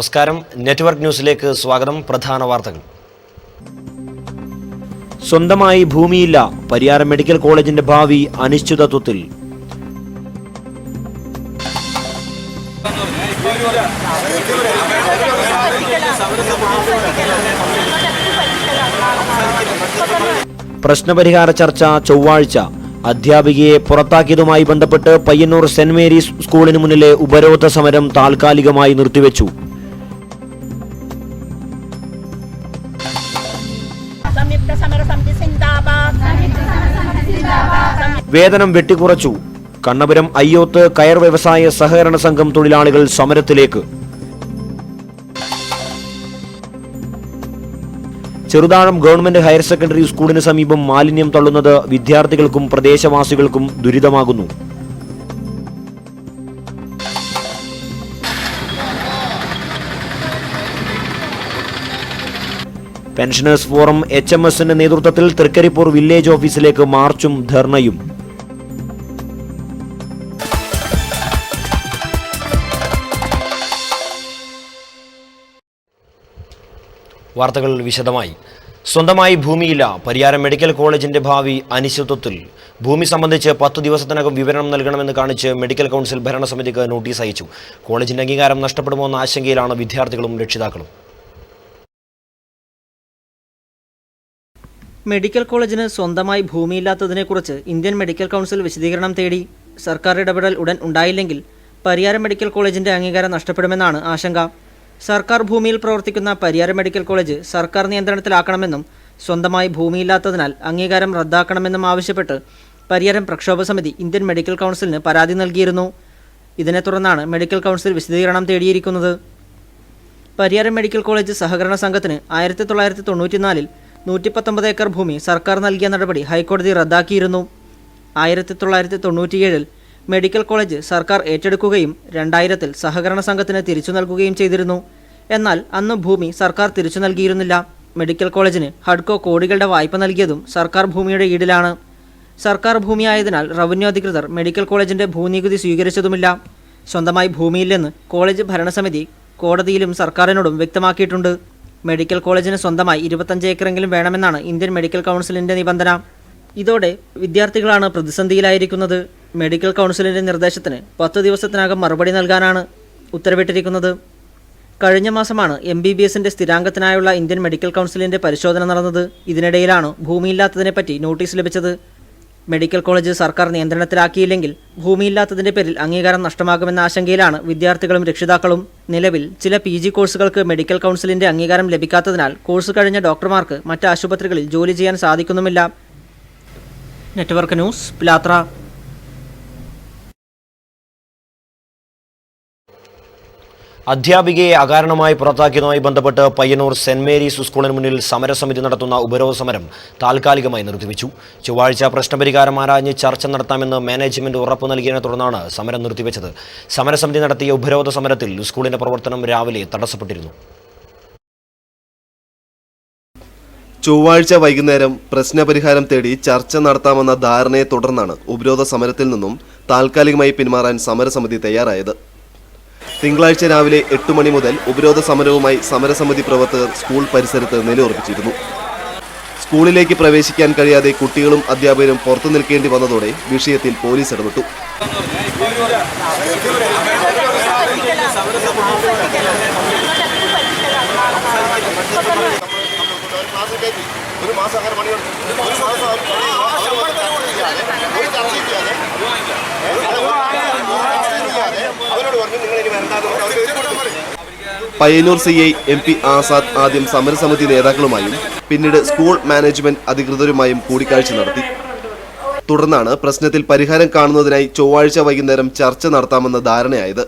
നമസ്കാരം. നെറ്റ്വർക്ക് ന്യൂസിലേക്ക് സ്വാഗതം. പ്രധാന വാർത്തകൾ. സ്വന്തമായി ഭൂമിയില്ല, പരിയാരം മെഡിക്കൽ കോളേജിന്റെ ഭാവി അനിശ്ചിതത്വത്തിൽ. പ്രശ്നപരിഹാര ചർച്ച ചൊവ്വാഴ്ച. അധ്യാപികയെ പുറത്താക്കിയതുമായി ബന്ധപ്പെട്ട് പയ്യന്നൂർ സെന്റ് മേരീസ് സ്കൂളിന് മുന്നിലെ ഉപരോധ സമരം താൽക്കാലികമായി നിർത്തിവെച്ചു. വേതനം വെട്ടിക്കുറച്ചു. കണ്ണപുരം അയ്യോത്ത് കയർ വ്യവസായ സഹകരണ സംഘം തൊഴിലാളികൾ സമരത്തിലേക്ക്. ചെറുതാഴം ഗവൺമെന്റ് ഹയർ സെക്കൻഡറി സ്കൂളിന് സമീപം മാലിന്യം തള്ളുന്നത് വിദ്യാർത്ഥികൾക്കും പ്രദേശവാസികൾക്കും ദുരിതമാകുന്നു. പെൻഷനേഴ്സ് ഫോറം HMSന്റെ നേതൃത്വത്തിൽ തൃക്കരിപ്പൂർ വില്ലേജ് ഓഫീസിലേക്ക് മാർച്ചും ധർണയും. വാർത്തകൾ വിശദമായി. സ്വന്തമായി ഭൂമിയില്ല, പരിയാരം മെഡിക്കൽ കോളേജിന്റെ ഭാവി അനിശ്ചിതത്വത്തിൽ. ഭൂമി സംബന്ധിച്ച് 10 ദിവസത്തിനകം വിവരണം നൽകണമെന്ന് കാണിച്ച് മെഡിക്കൽ കൗൺസിൽ ഭരണസമിതിക്ക് നോട്ടീസ് അയച്ചു. കോളേജിന്റെ അംഗീകാരം നഷ്ടപ്പെടുമോ എന്ന ആശങ്കയിലാണ് വിദ്യാർത്ഥികളും രക്ഷിതാക്കളും. മെഡിക്കൽ കോളേജിന് സ്വന്തമായി ഭൂമിയില്ലാത്തതിനെക്കുറിച്ച് ഇന്ത്യൻ മെഡിക്കൽ കൗൺസിൽ വിശദീകരണം തേടി. സർക്കാർ ഇടപെടൽ ഉടൻ ഉണ്ടായില്ലെങ്കിൽ പരിയാരം മെഡിക്കൽ കോളേജിന്റെ അംഗീകാരം നഷ്ടപ്പെടുമെന്നാണ് ആശങ്ക. സർക്കാർ ഭൂമിയിൽ പ്രവർത്തിക്കുന്ന പരിയാരം മെഡിക്കൽ കോളേജ് സർക്കാർ നിയന്ത്രണത്തിലാക്കണമെന്നും സ്വന്തമായി ഭൂമിയില്ലാത്തതിനാൽ അംഗീകാരം റദ്ദാക്കണമെന്നും ആവശ്യപ്പെട്ട് പരിയാരം പ്രക്ഷോഭ സമിതി ഇന്ത്യൻ മെഡിക്കൽ കൗൺസിലിന് പരാതി നൽകിയിരുന്നു. ഇതിനെ തുടർന്നാണ് മെഡിക്കൽ കൗൺസിൽ വിശദീകരണം തേടിയിരിക്കുന്നത്. പരിയാരം മെഡിക്കൽ കോളേജ് സഹകരണ സംഘത്തിന് 1994-ൽ 119 ഏക്കർ ഭൂമി സർക്കാർ നൽകിയ നടപടി ഹൈക്കോടതി റദ്ദാക്കിയിരുന്നു. 1997-ൽ മെഡിക്കൽ കോളേജ് സർക്കാർ ഏറ്റെടുക്കുകയും 2000-ൽ സഹകരണ സംഘത്തിന് തിരിച്ചു നൽകുകയും ചെയ്തിരുന്നു. എന്നാൽ അന്ന് ഭൂമി സർക്കാർ തിരിച്ചു നൽകിയിരുന്നില്ല. മെഡിക്കൽ കോളേജിന് ഹഡ്കോ കോടികളുടെ വായ്പ നൽകിയതും സർക്കാർ ഭൂമിയുടെ ഈടിലാണ്. സർക്കാർ ഭൂമിയായതിനാൽ റവന്യൂ അധികൃതർ മെഡിക്കൽ കോളേജിന്റെ ഭൂനികുതി സ്വീകരിച്ചതുമില്ല. സ്വന്തമായി ഭൂമിയില്ലെന്ന് കോളേജ് ഭരണസമിതി കോടതിയിലും സർക്കാരിനോടും വ്യക്തമാക്കിയിട്ടുണ്ട്. മെഡിക്കൽ കോളേജിന് സ്വന്തമായി 25 ഏക്കറെങ്കിലും വേണമെന്നാണ് ഇന്ത്യൻ മെഡിക്കൽ കൗൺസിലിന്റെ നിബന്ധന. ഇതോടെ വിദ്യാർത്ഥികളാണ് പ്രതിസന്ധിയിലായിരിക്കുന്നത്. മെഡിക്കൽ കൗൺസിലിന്റെ നിർദ്ദേശത്തിന് 10 ദിവസത്തിനകം മറുപടി നൽകാനാണ് ഉത്തരവിട്ടിരിക്കുന്നത്. കഴിഞ്ഞ മാസമാണ് MBBSന്റെ സ്ഥിരാംഗത്തിനായുള്ള ഇന്ത്യൻ മെഡിക്കൽ കൗൺസിലിന്റെ പരിശോധന നടന്നത്. ഇതിനിടയിലാണ് ഭൂമിയില്ലാത്തതിനെപ്പറ്റി നോട്ടീസ് ലഭിച്ചത്. മെഡിക്കൽ കോളേജ് സർക്കാർ നിയന്ത്രണത്തിലാക്കിയില്ലെങ്കിൽ ഭൂമിയില്ലാത്തതിന്റെ പേരിൽ അംഗീകാരം നഷ്ടമാകുമെന്ന ആശങ്കയിലാണ് വിദ്യാർത്ഥികളും രക്ഷിതാക്കളും. നിലവിൽ ചില PG കോഴ്സുകൾക്ക് മെഡിക്കൽ കൗൺസിലിന്റെ അംഗീകാരം ലഭിക്കാത്തതിനാൽ കോഴ്സ് കഴിഞ്ഞ ഡോക്ടർമാർക്ക് മറ്റ് ആശുപത്രികളിൽ ജോലി ചെയ്യാൻ സാധിക്കുന്നുമില്ല. നെറ്റ്വർക്ക് ന്യൂസ്, പിലാത്ര. അധ്യാപികയെ അകാരണമായി പുറത്താക്കിയതുമായി ബന്ധപ്പെട്ട് പയ്യന്നൂർ സെന്റ് മേരീസ് സ്കൂളിന് മുന്നിൽ സമരസമിതി നടത്തുന്ന ഉപരോധ സമരം താൽക്കാലികമായി നിർത്തിവെച്ചു. ചൊവ്വാഴ്ച പ്രശ്നപരിഹാരം ആരാഞ്ഞ് ചർച്ച നടത്താമെന്ന് മാനേജ്മെന്റ് ഉറപ്പു നൽകിയതിനെ തുടർന്നാണ് സമരം നിർത്തിവെച്ചത്. സമരസമിതി നടത്തിയ ഉപരോധ സമരത്തിൽ സ്കൂളിന്റെ പ്രവർത്തനം രാവിലെ തടസ്സപ്പെട്ടിരുന്നു. ചൊവ്വാഴ്ച വൈകുന്നേരം പ്രശ്നപരിഹാരം തേടി ചർച്ച നടത്താമെന്ന ധാരണയെ തുടർന്നാണ് ഉപരോധ സമരത്തിൽ നിന്നും താൽക്കാലികമായി പിന്മാറാൻ സമരസമിതി തയ്യാറായത്. തിങ്കളാഴ്ച രാവിലെ 8 മണി മുതൽ ഉപരോധ സമരവുമായി സമരസമിതി പ്രവർത്തകർ സ്കൂൾ പരിസരത്ത് നിലയുറപ്പിച്ചിരുന്നു. സ്കൂളിലേക്ക് പ്രവേശിക്കാൻ കഴിയാതെ കുട്ടികളും അധ്യാപകരും പുറത്തു നിൽക്കേണ്ടി വന്നതോടെ വിഷയത്തിൽ പോലീസ് ഇടപെട്ടു. പയ്യന്നൂർ CI MP ആസാദ് ആദ്യം സമരസമിതി നേതാക്കളുമായും പിന്നീട് സ്കൂൾ മാനേജ്മെന്റ് അധികൃതരുമായും കൂടിക്കാഴ്ച നടത്തി. തുടർന്നാണ് പ്രശ്നത്തിൽ പരിഹാരം കാണുന്നതിനായി ചൊവ്വാഴ്ച വൈകുന്നേരം ചർച്ച നടത്താമെന്ന ധാരണയായത്.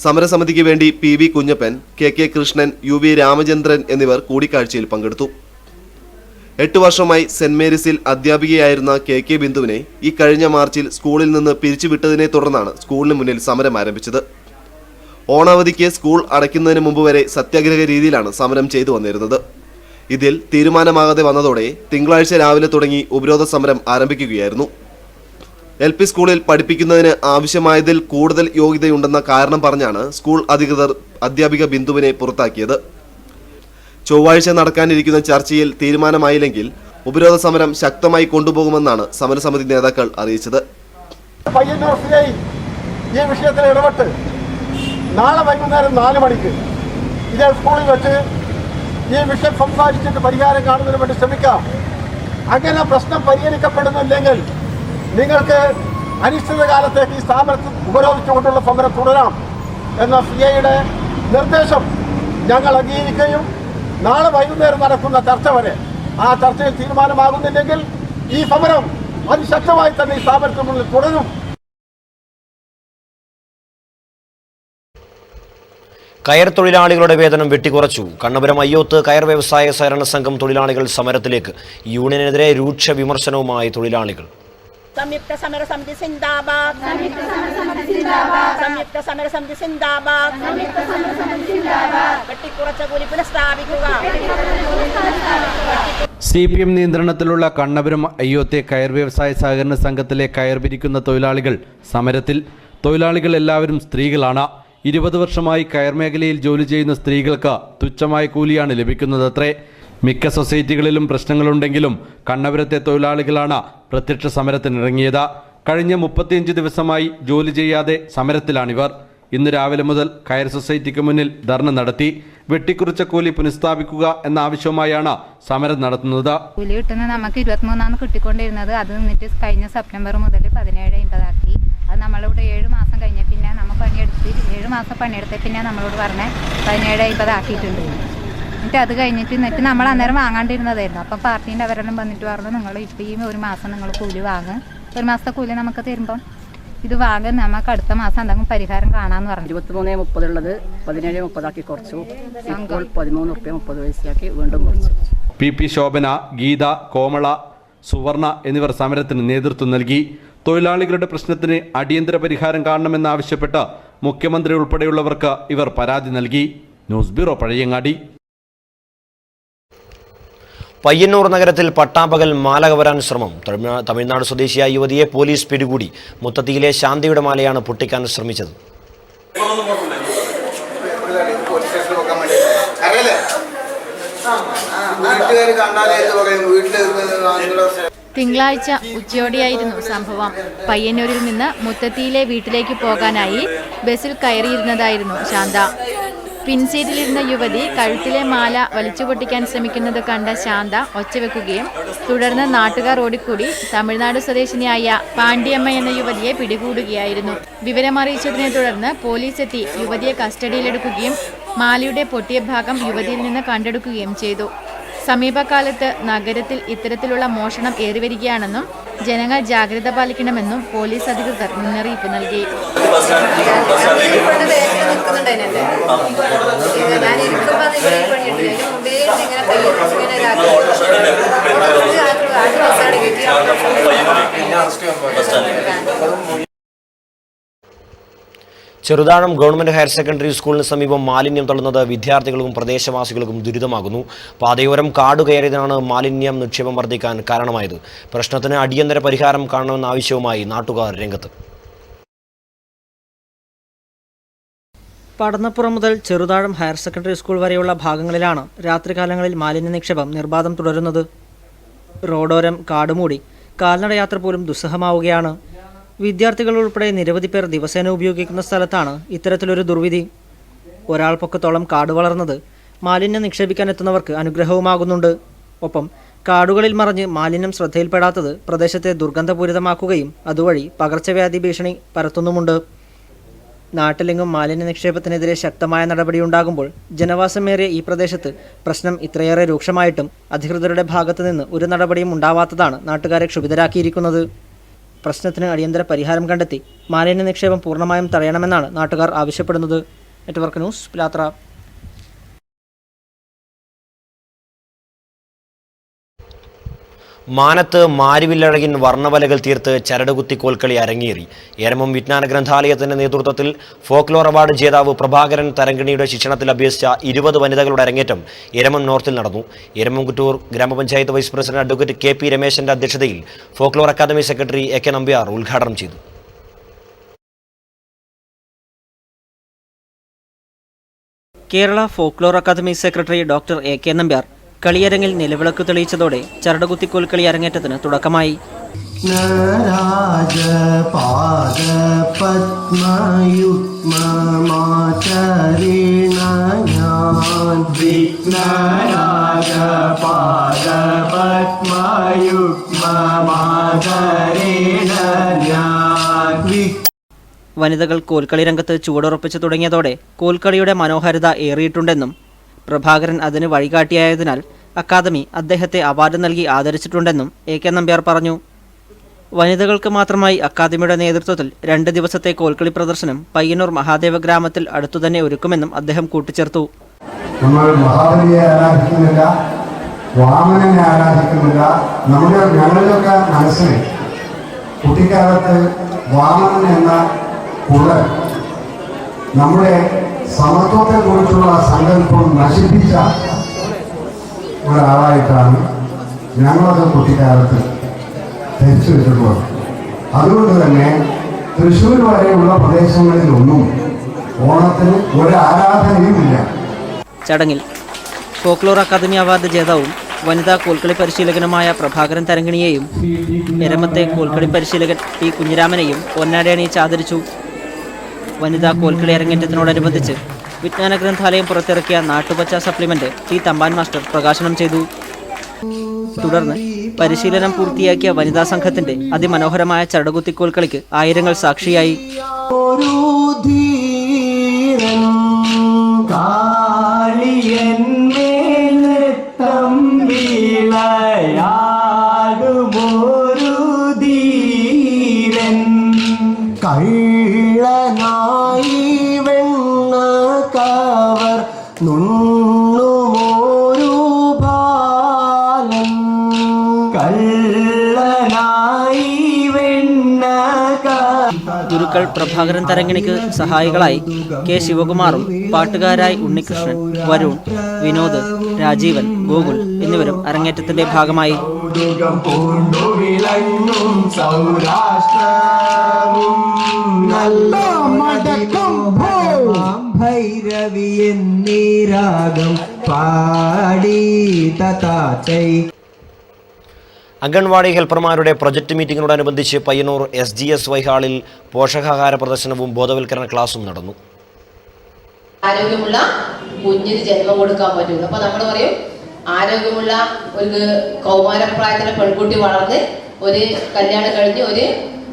സമരസമിതിക്ക് വേണ്ടി PV Kunjappan, KK Krishnan, UV Ramachandran എന്നിവർ കൂടിക്കാഴ്ചയിൽ പങ്കെടുത്തു. 8 വർഷമായി സെന്റ് മേരീസിൽ അധ്യാപികയായിരുന്ന KK ബിന്ദുവിനെ ഈ കഴിഞ്ഞ മാർച്ചിൽ സ്കൂളിൽ നിന്ന് പിരിച്ചുവിട്ടതിനെ തുടർന്നാണ് സ്കൂളിന് മുന്നിൽ സമരം ആരംഭിച്ചത്. ഓണാവധിക്ക് സ്കൂൾ അടയ്ക്കുന്നതിന് മുമ്പ് വരെ സത്യാഗ്രഹ രീതിയിലാണ് സമരം ചെയ്തു വന്നിരുന്നത്. ഇതിൽ തീരുമാനമാകാതെ വന്നതോടെ തിങ്കളാഴ്ച രാവിലെ തുടങ്ങി ഉപരോധ സമരം ആരംഭിക്കുകയായിരുന്നു. LP സ്കൂളിൽ പഠിപ്പിക്കുന്നതിന് ആവശ്യമായതിൽ കൂടുതൽ യോഗ്യതയുണ്ടെന്ന കാരണം പറഞ്ഞാണ് സ്കൂൾ അധികൃതർ അധ്യാപിക ബിന്ദുവിനെ പുറത്താക്കിയത്. ചൊവ്വാഴ്ച നടക്കാനിരിക്കുന്ന ചർച്ചയിൽ തീരുമാനമായില്ലെങ്കിൽ ഉപരോധ സമരം ശക്തമായി കൊണ്ടുപോകുമെന്നാണ് സമരസമിതി നേതാക്കൾ അറിയിച്ചത്. പയ്യന്നൂർ CI ഈ വിഷയത്തിൽ ഇടപെട്ട് നാളെ വൈകുന്നേരം 4 മണിക്ക് ഇതേ സ്കൂളിൽ വെച്ച് ഈ വിഷയം സംസാരിച്ചിട്ട് പരിഹാരം കാണുന്നതിന് വേണ്ടി ശ്രമിക്കാം. അങ്ങനെ പ്രശ്നം പരിഹരിക്കപ്പെടുന്നില്ലെങ്കിൽ നിങ്ങൾക്ക് അനിശ്ചിതകാലത്തേക്ക് ഈ സ്ഥാപനത്തിൽ ഉപരോധിച്ചുകൊണ്ടുള്ള സമരം തുടരാം എന്ന CIയുടെ നിർദ്ദേശം ഞങ്ങൾ അംഗീകരിക്കുകയും നാളെ വൈകുന്നേരം നടക്കുന്ന ചർച്ച വരെ ആ ചർച്ചയിൽ തീരുമാനമാകുന്നില്ലെങ്കിൽ ഈ സമരം അതിശക്തമായി തന്നെ ഈ സ്ഥാപനത്തിന് മുന്നിൽ തുടരും. കയർ തൊഴിലാളികളുടെ വേതനം വെട്ടിക്കുറച്ചു. കണ്ണപുരം അയ്യോത്ത് കയർ വ്യവസായ സഹകരണ സംഘം തൊഴിലാളികൾ സമരത്തിലേക്ക്. യൂണിയനെതിരെ രൂക്ഷ വിമർശനവുമായി തൊഴിലാളികൾ. സംയുക്ത സമരസമിതി സിന്ദാബാദ്, സംയുക്ത സമരസമിതി സിന്ദാബാദ്, വെട്ടിക്കുറച്ച കൂലി പുനഃസ്ഥാപിക്കുക. CPM നിയന്ത്രണത്തിലുള്ള കണ്ണപുരം അയ്യോത്തെ കയർ വ്യവസായ സഹകരണ സംഘത്തിലെ കയർ പിരിക്കുന്ന തൊഴിലാളികൾ സമരത്തിൽ. തൊഴിലാളികൾ എല്ലാവരും സ്ത്രീകളാണ്. 20 വർഷമായി കയർ മേഖലയിൽ ജോലി ചെയ്യുന്ന സ്ത്രീകൾക്ക് തുച്ഛമായ കൂലിയാണ് ലഭിക്കുന്നതത്രേ. മിക്ക സൊസൈറ്റികളിലും പ്രശ്നങ്ങളുണ്ടെങ്കിലും കണ്ണപുരത്തെ തൊഴിലാളികളാണ് പ്രത്യക്ഷ സമരത്തിനിറങ്ങിയത്. കഴിഞ്ഞ 35 ദിവസമായി ജോലി ചെയ്യാതെ സമരത്തിലാണിവർ. ഇന്ന് രാവിലെ മുതൽ കയർ സൊസൈറ്റിക്ക് മുന്നിൽ ധർണ നടത്തി. വെട്ടിക്കുറിച്ച കൂലി പുനഃസ്ഥാപിക്കുക എന്ന ആവശ്യവുമായാണ് സമരം നടത്തുന്നത്. കൂലി കിട്ടുന്നത് നമുക്ക് 23 കിട്ടിക്കൊണ്ടിരുന്നത്. അത് നിന്നിട്ട് കഴിഞ്ഞ സെപ്റ്റംബർ മുതൽ 17 അത് നമ്മളിവിടെ 7 മാസം കഴിഞ്ഞ പിന്നെ നമ്മൾ പണിയെടുത്ത് 7 മാസം പണിയെടുത്ത പിന്നെ നമ്മളോട് പറഞ്ഞ 17 ആക്കിയിട്ടുണ്ട്. എന്നിട്ട് അത് കഴിഞ്ഞിട്ട് നമ്മൾ അന്നേരം വാങ്ങാണ്ടിരുന്നതായിരുന്നു. അപ്പം പാർട്ടീൻ്റെ അവരെല്ലാം വന്നിട്ട് പറഞ്ഞു നിങ്ങൾ ഇപ്പോൾ ഈ 1 മാസം നിങ്ങൾ കൂലി വാങ്ങുക, 1 മാസത്തെ കൂലി നമുക്ക് തരുമ്പം ഇത് വാങ്ങാൻ നമുക്ക് അടുത്ത മാസം എന്തെങ്കിലും പരിഹാരം കാണാമെന്ന് പറഞ്ഞു. 23.30 ഉള്ളത് 17.30 കുറച്ചു. ഇപ്പോൾ 13.30 വീണ്ടും കുറച്ചു. PP ശോഭന, ഗീത, കോമള, സുവർണ എന്നിവർ സമരത്തിന് നേതൃത്വം നൽകി. തൊഴിലാളികളുടെ പ്രശ്നത്തിന് അടിയന്തര പരിഹാരം കാണണമെന്നാവശ്യപ്പെട്ട് മുഖ്യമന്ത്രി ഉൾപ്പെടെയുള്ളവർക്ക് ഇവർ പരാതി നൽകി. News bureau, Pazhayangadi. പയ്യന്നൂർ നഗരത്തിൽ പട്ടാപ്പകൽ മാല കവരാൻ ശ്രമം. തമിഴ്നാട് സ്വദേശിയായ യുവതിയെ പോലീസ് പിടികൂടി. മുത്തത്തിയിലെ ശാന്തിയുടെ മാലയാണ് പൊട്ടിക്കാൻ ശ്രമിച്ചത്. തിങ്കളാഴ്ച ഉച്ചയോടെയായിരുന്നു സംഭവം. പയ്യന്നൂരിൽ നിന്ന് മുത്തത്തിയിലെ വീട്ടിലേക്ക് പോകാനായി ബസ്സിൽ കയറിയിരുന്നതായിരുന്നു ശാന്ത. പിൻസീറ്റിലിരുന്ന യുവതി കഴുത്തിലെ മാല വലിച്ചു പൊട്ടിക്കാൻ ശ്രമിക്കുന്നത് കണ്ട ശാന്ത ഒച്ചവെക്കുകയും തുടർന്ന് നാട്ടുകാർ ഓടിക്കൂടി തമിഴ്നാട് സ്വദേശിനിയായ പാണ്ഡ്യമ്മ എന്ന യുവതിയെ പിടികൂടുകയായിരുന്നു. വിവരമറിയിച്ചതിനെ തുടർന്ന് പോലീസ് എത്തി യുവതിയെ കസ്റ്റഡിയിലെടുക്കുകയും മാലയുടെ പൊട്ടിയ ഭാഗം യുവതിയിൽ നിന്ന് കണ്ടെടുക്കുകയും ചെയ്തു. സമീപകാലത്ത് നഗരത്തിൽ ഇത്തരത്തിലുള്ള മോഷണം ഏറിവരികയാണെന്നും ജനങ്ങൾ ജാഗ്രത പാലിക്കണമെന്നും പോലീസ് അധികൃതർ മുന്നറിയിപ്പ് നൽകി. ചെറുതാഴം ഗവൺമെന്റ് ഹയർ സെക്കൻഡറി സ്കൂളിന് സമീപം മാലിന്യം തള്ളുന്നത് വിദ്യാർത്ഥികൾക്കും പ്രദേശവാസികൾക്കും ദുരിതമാകുന്നു. പാതയോരം കാടു കയറിയതാണ് മാലിന്യം നിക്ഷേപം വർദ്ധിക്കാൻ കാരണമായത്. പ്രശ്നത്തിന് അടിയന്തര പരിഹാരം കാണണമെന്ന ആവശ്യവുമായി നാട്ടുകാർ രംഗത്ത്. പടന്നപ്പുറം മുതൽ ചെറുതാഴം ഹയർ സെക്കൻഡറി സ്കൂൾ വരെയുള്ള ഭാഗങ്ങളിലാണ് രാത്രികാലങ്ങളിൽ മാലിന്യ നിക്ഷേപം നിർബാധം തുടരുന്നത്. റോഡോരം കാടുമൂടി കാൽനടയാത്ര പോലും ദുസ്സഹമാവുകയാണ്. വിദ്യാർത്ഥികൾ ഉൾപ്പെടെ നിരവധി പേർ ദിവസേന ഉപയോഗിക്കുന്ന സ്ഥലത്താണ് ഇത്തരത്തിലൊരു ദുർവിധി. ഒരാൾ പൊക്കത്തോളം കാട് വളർന്നത് മാലിന്യം നിക്ഷേപിക്കാൻ എത്തുന്നവർക്ക് അനുഗ്രഹവുമാകുന്നുണ്ട്. ഒപ്പം കാടുകളിൽ മറഞ്ഞ് മാലിന്യം ശ്രദ്ധയിൽപ്പെടാത്തത് പ്രദേശത്തെ ദുർഗന്ധപൂരിതമാക്കുകയും അതുവഴി പകർച്ചവ്യാധി ഭീഷണി പരത്തുന്നുമുണ്ട്. നാട്ടിലെങ്ങും മാലിന്യ നിക്ഷേപത്തിനെതിരെ ശക്തമായ നടപടിയുണ്ടാകുമ്പോൾ ജനവാസമേറിയ ഈ പ്രദേശത്ത് പ്രശ്നം ഇത്രയേറെ രൂക്ഷമായിട്ടും അധികൃതരുടെ ഭാഗത്തു നിന്ന് ഒരു നടപടിയും ഉണ്ടാവാത്തതാണ് നാട്ടുകാരെ ക്ഷുഭിതരാക്കിയിരിക്കുന്നത്. പ്രശ്നത്തിന് അടിയന്തര പരിഹാരം കണ്ടെത്തി മാലിന്യ നിക്ഷേപം പൂർണ്ണമായും തടയണമെന്നാണ് നാട്ടുകാർ ആവശ്യപ്പെടുന്നത്. Network news, Pilathara. മാനത്ത് മാരിവില്ലഴകിൻ വർണ്ണവലകൾ തീർത്ത് ചരടുകുത്തി കോൽക്കളി അരങ്ങേറി. എരമം വിജ്ഞാന ഗ്രന്ഥാലയത്തിന്റെ നേതൃത്വത്തിൽ ഫോക്ലോർ അവാർഡ് ജേതാവ് പ്രഭാകരൻ തരങ്കിണിയുടെ ശിക്ഷണത്തിൽ അഭ്യസിച്ച 20 വനിതകളുടെ അരങ്ങേറ്റം എരമം നോർത്തിൽ നടന്നു. എരമം കുറ്റൂർ ഗ്രാമപഞ്ചായത്ത് വൈസ് പ്രസിഡന്റ് അഡ്വക്കേറ്റ് KP രമേശന്റെ അധ്യക്ഷതയിൽ folklore academy secretary AK Nambiar ഉദ്ഘാടനം ചെയ്തു. Kerala folklore academy secretary doctor AK Nambiar കളിയരങ്ങിൽ നിലവിളക്ക് തെളിയിച്ചതോടെ ചരടുകുത്തിക്കോൽ കളി അരങ്ങേറ്റത്തിന് തുടക്കമായി. വനിതകൾ കോൽക്കളി രംഗത്ത് ചുവടുറപ്പിച്ചു തുടങ്ങിയതോടെ കോൽക്കളിയുടെ മനോഹാരിത ഏറിയിട്ടുണ്ടെന്നും പ്രഭാകരൻ അതിന് വഴികാട്ടിയായതിനാൽ അക്കാദമി അദ്ദേഹത്തെ അവാർഡ് നൽകി ആദരിച്ചിട്ടുണ്ടെന്നും AK നമ്പ്യാർ പറഞ്ഞു. വനിതകൾക്ക് മാത്രമായി അക്കാദമിയുടെ നേതൃത്വത്തിൽ 2 ദിവസത്തെ കോൽക്കളി പ്രദർശനം പയ്യന്നൂർ മഹാദേവ ഗ്രാമത്തിൽ അടുത്തുതന്നെ ഒരുക്കുമെന്നും അദ്ദേഹം കൂട്ടിച്ചേർത്തു. നമ്മൾ മഹാബലിയെ ആരാധിക്കുന്നില്ല, വാമനനെ ആരാധിക്കുന്നില്ല. ഞങ്ങളുടെയൊക്കെ മനസ്സിൽ കുട്ടിക്കാലത്ത് വാമനൻ എന്ന കുള്ളൻ നമ്മുടെ സമത്വത്തെക്കുറിച്ചുള്ള സങ്കല്പം നശിപ്പിച്ച ഒരാളായിട്ടാണ് ഞങ്ങളത് കുട്ടിക്കാലത്ത് ധരിച്ചു വെച്ചിട്ടുള്ളത്. അതുകൊണ്ട് തന്നെ തൃശ്ശൂർ വരെയുള്ള പ്രദേശങ്ങളിലൊന്നും ഓണത്തിന് ഒരു ആരാധനയുമില്ല. ചടങ്ങിൽ ഫോക്ലോർ അക്കാദമി അവാർഡ് ജേതാവും വനിതാ കോൽക്കളി പരിശീലകനുമായ പ്രഭാകരൻ തരങ്കിണിയെയും എരമത്തെ കോൽക്കളി പരിശീലകൻ T കുഞ്ഞിരാമനെയും പൊന്നാടയണിയിച്ച് ആദരിച്ചു. വനിതാ കോൽക്കളി അരങ്ങേറ്റത്തിനോടനുബന്ധിച്ച് വിജ്ഞാന ഗ്രന്ഥാലയം പുറത്തിറക്കിയ Nattupacha supplement T Thampan master പ്രകാശനം ചെയ്തു. തുടർന്ന് പരിശീലനം പൂർത്തിയാക്കിയ വനിതാ സംഘത്തിന്റെ അതിമനോഹരമായ ചരടുകുത്തിക്കോൽ കളിക്ക് ആയിരങ്ങൾ സാക്ഷിയായി. കള്ളനായി വെണ്ണ കവർ നുണ്ണുമോരു ബാലൻ, കള്ളനായി വെണ്ണ. ഗുരുക്കൾ പ്രഭാകരൻ തരങ്ങിണിക്ക് സഹായികളായി K ശിവകുമാറും പാട്ടുകാരായി ഉണ്ണികൃഷ്ണൻ, വരുൺ, വിനോദ്, രാജീവൻ, ഗോകുൽ എന്നിവരും അരങ്ങേറ്റത്തിന്റെ ഭാഗമായി. ഭൈരവി എന്നീരാഗം പാടി തതാചൈ. അംഗൻവാടി ഹെൽപ്പർമാരുടെ പ്രൊജക്ട് മീറ്റിംഗിനോടനുബന്ധിച്ച് പയ്യന്നൂർ SGSY ഹാളിൽ പോഷകാഹാര പ്രദർശനവും ബോധവൽക്കരണ ക്ലാസും നടന്നു. ആരോഗ്യമുള്ള കുഞ്ഞിന് ജന്മം കൊടുക്കാൻ പറ്റും. അപ്പൊ നമ്മൾ പറയും ആരോഗ്യമുള്ള ഒരു കൗമാരപ്രായത്തിലെ പെൺകുട്ടി വളർന്ന് ഒരു കല്യാണം കഴിഞ്ഞ് ഒരു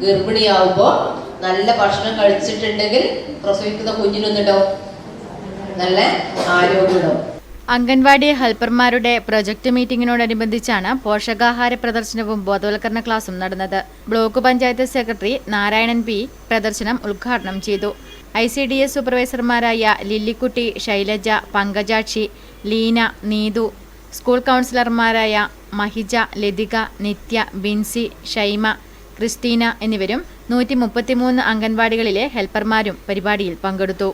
ഗർഭിണിയാവുമ്പോൾ നല്ല ഭക്ഷണം കഴിച്ചിട്ടുണ്ടെങ്കിൽ പ്രസവിക്കുന്ന കുഞ്ഞിനൊന്നുണ്ടാവും, നല്ല ആരോഗ്യമുണ്ടാവും. അംഗൻവാടി ഹെൽപ്പർമാരുടെ പ്രൊജക്ട് മീറ്റിംഗിനോടനുബന്ധിച്ചാണ് പോഷകാഹാര പ്രദർശനവും ബോധവൽക്കരണ ക്ലാസും നടന്നത്. Block panchayat secretary Narayanan P പ്രദർശനം ഉദ്ഘാടനം ചെയ്തു. ICDS സൂപ്പർവൈസർമാരായ ലില്ലിക്കുട്ടി, ശൈലജ, പങ്കജാക്ഷി, ലീന, നീതു, സ്കൂൾ കൗൺസിലർമാരായ മഹിജ, ലതിക, നിത്യ, ബിൻസി, ഷൈമ, ക്രിസ്റ്റീന എന്നിവരും 133 അംഗൻവാടികളിലെ ഹെൽപ്പർമാരും പരിപാടിയിൽ പങ്കെടുത്തു.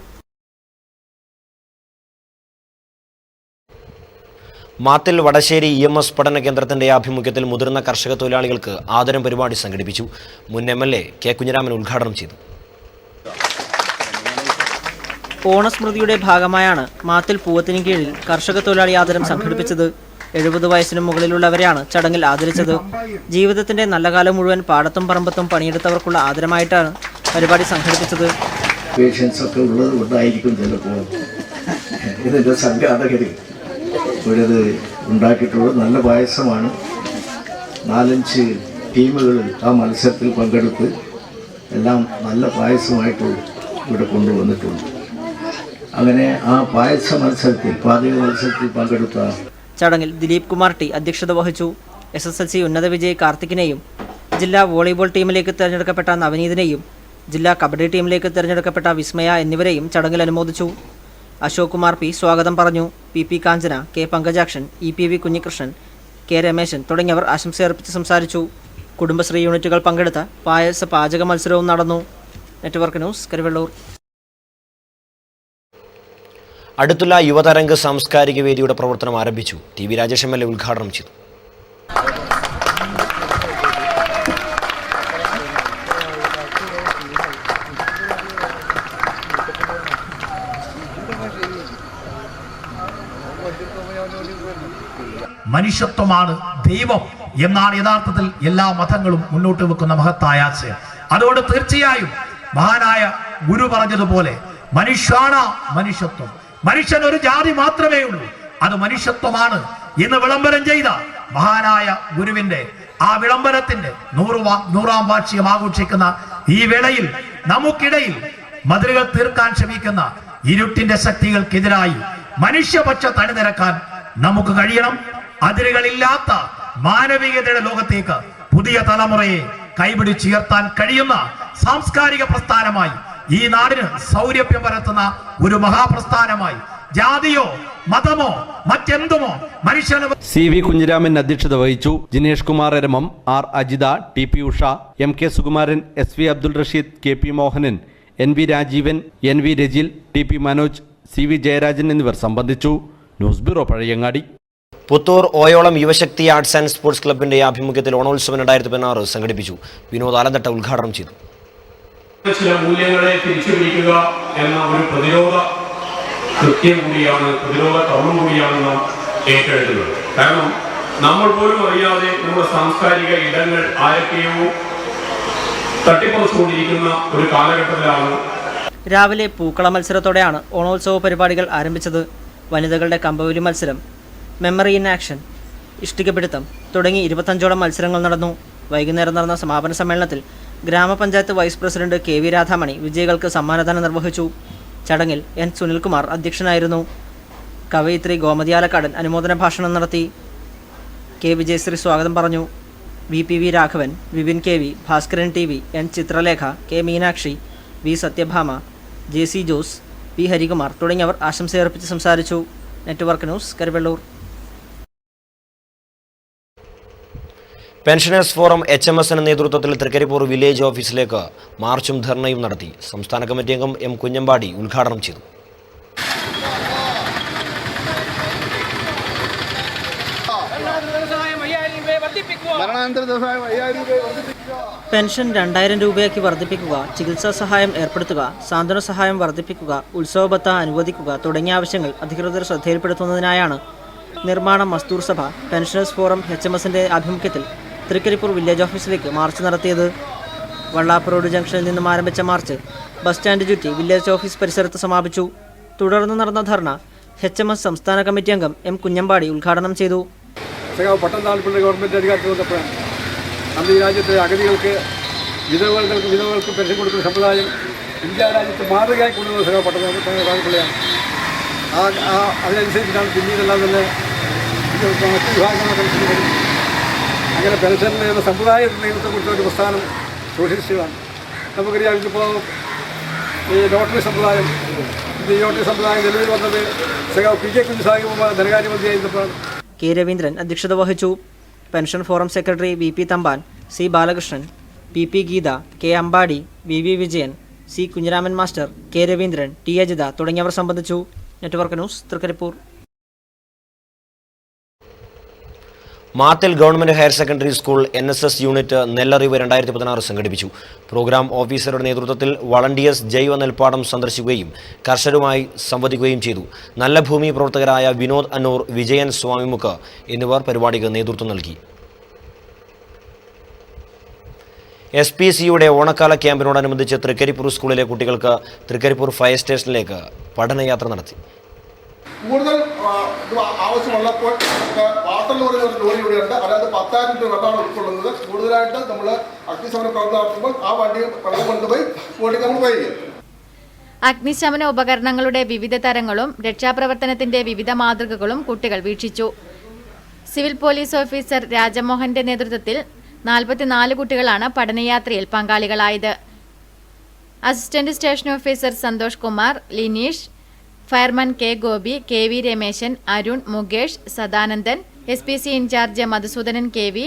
മാത്തിൽ വടശ്ശേരി EMS പഠന കേന്ദ്രത്തിന്റെ ആഭിമുഖ്യത്തിൽ മുതിർന്ന കർഷക തൊഴിലാളികൾക്ക് ആദരം പരിപാടി സംഘടിപ്പിച്ചു. മുൻ MLA K കുഞ്ഞിരാമൻ ഉദ്ഘാടനം ചെയ്തു. ഓണസ്മൃതിയുടെ ഭാഗമായാണ് മാത്തിൽ പൂവത്തിന് കീഴിൽ കർഷക തൊഴിലാളി ആദരം സംഘടിപ്പിച്ചത്. 70 വയസ്സിന് മുകളിലുള്ളവരെയാണ് ചടങ്ങിൽ ആദരിച്ചത്. ജീവിതത്തിന്റെ നല്ല കാലം മുഴുവൻ പാടത്തും പറമ്പത്തും പണിയെടുത്തവർക്കുള്ള ആദരമായിട്ടാണ് പരിപാടി സംഘടിപ്പിച്ചത്. പേഷ്യൻസ് ഒക്കെ ഉള്ളത് കൊണ്ടായിരിക്കും ചിലപ്പോൾ ഇതിൻ്റെ സംഘാടകർ ഇവിടത് ഉണ്ടാക്കിയിട്ടുള്ളത്. നല്ല പായസമാണ്. 4-5 ടീമുകൾ ആ മത്സരത്തിൽ പങ്കെടുത്ത് എല്ലാം നല്ല പായസമായിട്ട് ഇവിടെ കൊണ്ടുവന്നിട്ടുണ്ട്. അങ്ങനെ ആ പായസ മത്സരത്തിൽ പാചക മത്സരത്തിൽ പങ്കെടുത്ത ചടങ്ങിൽ ദിലീപ് കുമാർ T അധ്യക്ഷത വഹിച്ചു. SSLC ഉന്നത വിജയി കാർത്തികിനെയും ജില്ലാ വോളിബോൾ ടീമിലേക്ക് തിരഞ്ഞെടുക്കപ്പെട്ട നവനീതിനെയും ജില്ലാ കബഡി ടീമിലേക്ക് തിരഞ്ഞെടുക്കപ്പെട്ട വിസ്മയ എന്നിവരെയും ചടങ്ങിൽ അനുമോദിച്ചു. അശോക് കുമാർ P സ്വാഗതം പറഞ്ഞു. PP കാഞ്ചന, K Pankajakshan, EPV Kunhikrishnan, K Rameshan തുടങ്ങിയവർ ആശംസയർപ്പിച്ച് സംസാരിച്ചു. കുടുംബശ്രീ യൂണിറ്റുകൾ പങ്കെടുത്ത പാചക മത്സരവും നടന്നു. Network news, Karuvallur. അടുത്തുള്ള യുവതരംഗ് സാംസ്കാരിക വേദിയുടെ പ്രവർത്തനം ആരംഭിച്ചു. TV രാജേഷ് MLA ഉദ്ഘാടനം ചെയ്തു. മനുഷ്യത്വമാണ് ദൈവം എന്നാണ് യഥാർത്ഥത്തിൽ എല്ലാ മതങ്ങളും മുന്നോട്ട് വെക്കുന്ന മഹത്തായ ആശയം. അതുകൊണ്ട് തീർച്ചയായും മഹാനായ ഗുരു പറഞ്ഞതുപോലെ മനുഷ്യാണ മനുഷ്യത്വം, മനുഷ്യൻ ഒരു ജാതി മാത്രമേ ഉള്ളൂ, അത് മനുഷ്യത്വമാണ് എന്ന് വിളംബരം ചെയ്ത മഹാനായ ഗുരുവിന്റെ ആ വിളംബരത്തിന്റെ 100ാം വാർഷികം ആഘോഷിക്കുന്ന ഈ വേളയിൽ നമുക്കിടയിൽ മതിലുകൾ തീർക്കാൻ ശ്രമിക്കുന്ന ഇരുട്ടിന്റെ ശക്തികൾക്കെതിരായി മനുഷ്യപക്ഷ തണിനിരക്കാൻ നമുക്ക് കഴിയണം. അതിരുകളില്ലാത്ത മാനവികതയുടെ ലോകത്തേക്ക് പുതിയ തലമുറയെ കൈപിടിച്ചുയർത്താൻ കഴിയുന്ന സാംസ്കാരിക പ്രസ്ഥാനമായി ഈ നാടിന് സൗരഭ്യം പരത്തുന്ന ഒരു മഹാപ്രസ്ഥാനമായി ജാതിയോ മതമോ മറ്റെന്തുമോ മനുഷ്യന്. CV കുഞ്ഞിരാമൻ അധ്യക്ഷത വഹിച്ചു. Jinesh Kumar Eramam, R Ajitha, TP Usha, MK Sukumaran, SV Abdul Rasheed, KP Mohanan, NV Rajeevan, NV Rajil, TP Manoj, CV Jayarajan എന്നിവർ സംബന്ധിച്ചു. News bureau Pazhayangadi. Puthur Oyolam Yuvashakthi arts and sports ക്ലബിന്റെ ആഭിമുഖ്യത്തിൽ ഓണോത്സവം 2016 സംഘടിപ്പിച്ചു. വിനോദ് ആലന്തട്ട ഉദ്ഘാടനം ചെയ്തു. ചില മൂല്യങ്ങളെ തിരിച്ചുപിടിക്കുക എന്ന ഒരു പ്രതിരോധ കൃത്യം കൂടിയാണ്, പ്രതിരോധ കർമ്മം കൂടിയാണ് നാം ഏറ്റെടുക്കുന്നത്. കാരണം നമ്മൾ പോലും അറിയാതെ നമ്മുടെ സാംസ്കാരിക ഇടങ്ങൾ ആരൊക്കെയോ തട്ടിപ്പറിച്ചുകൊണ്ടിരിക്കുന്ന ഒരു കാലഘട്ടത്തിലാണ്. രാവിലെ പൂക്കള മത്സരത്തോടെയാണ് ഓണോത്സവ പരിപാടികൾ ആരംഭിച്ചത്. വനിതകളുടെ കമ്പവലി മത്സരം, മെമ്മറി ഇൻ ആക്ഷൻ, ഇഷ്ടികപിടുത്തം തുടങ്ങി 25ഓളം മത്സരങ്ങൾ നടന്നു. വൈകുന്നേരം നടന്ന സമാപന സമ്മേളനത്തിൽ ഗ്രാമപഞ്ചായത്ത് വൈസ് പ്രസിഡന്റ് KV രാധാമണി വിജയികൾക്ക് സമ്മാനദാനം നിർവഹിച്ചു. ചടങ്ങിൽ N സുനിൽകുമാർ അധ്യക്ഷനായിരുന്നു. കവയിത്രി ഗോമതി ആലക്കാടൻ അനുമോദന ഭാഷണം നടത്തി. K വിജയശ്രീ സ്വാഗതം പറഞ്ഞു. VPV Raghavan, Vipin KV, Bhaskaran TV, N Chitralekha, K Meenakshi, V Satyabhama, JC Jose, P Harikumar തുടങ്ങിയവർ ആശംസയർപ്പിച്ച് സംസാരിച്ചു. Network news, Karuvallur. Pensioners forum HMSന്റെ നേതൃത്വത്തിൽ തൃക്കരിപ്പൂർ വില്ലേജ് ഓഫീസിലേക്ക് മാർച്ചും ധർണയും നടത്തി. സംസ്ഥാന കമ്മിറ്റി അംഗം M കുഞ്ഞമ്പാടി ഉദ്ഘാടനം ചെയ്തു. പെൻഷൻ 2000 രൂപയാക്കി വർദ്ധിപ്പിക്കുക, ചികിത്സാ സഹായം ഏർപ്പെടുത്തുക, സാന്ത്വന സഹായം വർദ്ധിപ്പിക്കുക, ഉത്സവ ഭത്ത അനുവദിക്കുക തുടങ്ങിയ ആവശ്യങ്ങൾ അധികൃതർ ശ്രദ്ധയിൽപ്പെടുത്തുന്നതിനായാണ് നിർമ്മാണ മസ്ദൂർ സഭ പെൻഷനേഴ്സ് ഫോറം HMSന്റെ ആഭിമുഖ്യത്തിൽ തൃക്കരിപ്പൂർ വില്ലേജ് ഓഫീസിലേക്ക് മാർച്ച് നടത്തിയത്. വള്ളാപ്പ് റോഡ് ജംഗ്ഷനിൽ നിന്നും ആരംഭിച്ച മാർച്ച് ബസ് സ്റ്റാൻഡ് ചുറ്റി വില്ലേജ് ഓഫീസ് പരിസരത്ത് സമാപിച്ചു. തുടർന്ന് നടന്ന ധർണ HMS സംസ്ഥാന കമ്മിറ്റി അംഗം M കുഞ്ഞമ്പാടി ഉദ്ഘാടനം ചെയ്തു. പട്ടംതാൽപ്പള്ളി ഗവൺമെൻറ് അധികാരത്തിൽ വന്നപ്പോഴാണ് നമ്മുടെ ഈ രാജ്യത്തെ അഗതികൾക്ക് വിധവകൾക്ക് പെൻഷൻ കൊടുക്കുന്ന സമ്പ്രദായം ഇന്ത്യ രാജ്യത്ത് മാതൃകയായി കൊണ്ടുവന്ന പട്ടംതാൽപ്പള്ളിയാണ്. അതിനനുസരിച്ചിട്ടാണ് പിന്നീടെല്ലാം തന്നെ മറ്റ് വിഭാഗങ്ങളെ പെൻഷൻ കൊടുക്കും. അങ്ങനെ പെൻഷൻ എന്ന സമ്പ്രദായത്തിന് നേതൃത്വം കൊടുത്ത ഒരു പ്രസ്ഥാനം സോഷ്യലിസ്റ്റുകളാണ്. നമുക്കറിയാം ഇതിപ്പോൾ ഈ ലോട്ടറി സമ്പ്രദായം, ഈ ലോട്ടറി സമ്പ്രദായം നിലവിൽ വന്നത് PK കുഞ്ഞുസാഹിബ് ധനകാര്യമന്ത്രിയായിരുന്നപ്പോഴാണ്. K രവീന്ദ്രൻ അധ്യക്ഷത വഹിച്ചു. Pension forum secretary VP Thampan, C Balakrishnan, PP Geetha, K Ambadi, VV Vijayan, C Kunhiraman master, K Raveendran, T Ajitha തുടങ്ങിയവർ സംബന്ധിച്ചു. Network news, Trikaripur. Mathil government higher secondary school NSS unit Nellarivu 2016 സംഘടിപ്പിച്ചു. പ്രോഗ്രാം ഓഫീസറുടെ നേതൃത്വത്തിൽ വളണ്ടിയേഴ്സ് ജൈവ നെൽപ്പാടം സന്ദർശിക്കുകയും കർഷകരുമായി സംവദിക്കുകയും ചെയ്തു. നല്ല ഭൂമി പ്രവർത്തകരായ വിനോദ് അന്നൂർ, വിജയൻ സ്വാമിമുക്ക് എന്നിവർ പരിപാടിക്ക് നേതൃത്വം നൽകി. SPCയുടെ ഓണക്കാല ക്യാമ്പിനോടനുബന്ധിച്ച് തൃക്കരിപ്പൂർ സ്കൂളിലെ കുട്ടികൾക്ക് തൃക്കരിപ്പൂർ ഫയർ സ്റ്റേഷനിലേക്ക് പഠനയാത്ര നടത്തി. കൂടുതൽ ആവശ്യമുള്ളപ്പോൾ വാട്ടർ ലോറി ഒരു ലോറി ഇവിടെയുണ്ട്. അതായത് 10,000 രൂപ വെള്ളമാണ് ഉൾക്കൊള്ളുന്നത്. കൂടുതലായിട്ട് നമ്മൾ അഗ്നിശമന പ്രവർത്തനം നടത്തുമ്പോൾ ആ വണ്ടി വെള്ളം കൊണ്ടുപോയി സ്കൂളിലേക്ക് നമ്മൾ പോയിരിക്കും. അഗ്നിശമന ഉപകരണങ്ങളുടെ വിവിധ തരങ്ങളും രക്ഷാപ്രവർത്തനത്തിന്റെ വിവിധ മാതൃകകളും കുട്ടികൾ വീക്ഷിച്ചു. സിവിൽ പോലീസ് ഓഫീസർ രാജമോഹന്റെ നേതൃത്വത്തിൽ 44 കുട്ടികളാണ് പഠനയാത്രയിൽ പങ്കാളികളായത്. Assistant station officer Santhosh Kumar, Lineesh, fireman K Gopi, KV Rameshan, Arun, Mukesh, Sadanandan, SPC in charge Madhusoodanan KV,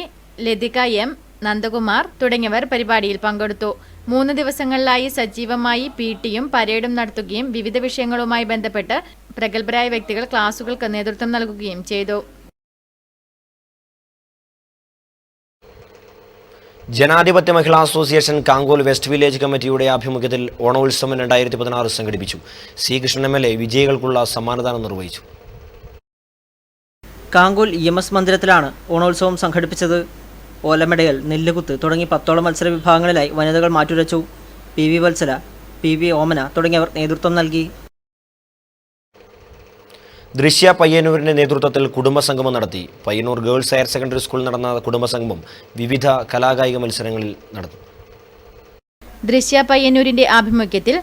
Lathika M, Nandakumar തുടങ്ങിയവർ പരിപാടിയിൽ പങ്കെടുത്തു. 3 ദിവസങ്ങളിലായി സജീവമായി PT-യും പരേഡും നടത്തുകയും വിവിധ വിഷയങ്ങളുമായി ബന്ധപ്പെട്ട് പ്രഗത്ഭരായ വ്യക്തികൾ ക്ലാസുകൾക്ക് നേതൃത്വം നൽകുകയും ചെയ്തു. ജനാധിപത്യ മഹിളാ അസോസിയേഷൻ കാങ്കോൽ വെസ്റ്റ് വില്ലേജ് കമ്മിറ്റിയുടെ ആഭിമുഖ്യത്തിൽ ഓണോത്സവം 2016 സംഘടിപ്പിച്ചു. C കൃഷ്ണൻ MLA വിജയികൾക്കുള്ള സമ്മാനദാനം നിർവഹിച്ചു. കാങ്കോൽ EMS മന്ദിരത്തിലാണ് ഓണോത്സവം സംഘടിപ്പിച്ചത്. ഓലമെടയൽ, നെല്ലുകുത്ത് തുടങ്ങി 10ഓളം മത്സര വിഭാഗങ്ങളിലായി വനിതകൾ മാറ്റുരച്ചു. PV വത്സല, PV ഓമന തുടങ്ങിയവർ നേതൃത്വം നൽകി. ദൃശ്യ പയ്യന്നൂരിന്റെ നേതൃത്വത്തിൽ കുടുംബസംഗമം നടത്തി. പയ്യന്നൂർ ഗേൾസ് ഹയർ സെക്കൻഡറി സ്കൂളിൽ നടന്ന കുടുംബസംഗമം വിവിധ കലാകായിക മത്സരങ്ങളിൽ നടന്നു. ദൃശ്യ പയ്യന്നൂരിന്റെ ആഭിമുഖ്യത്തിൽ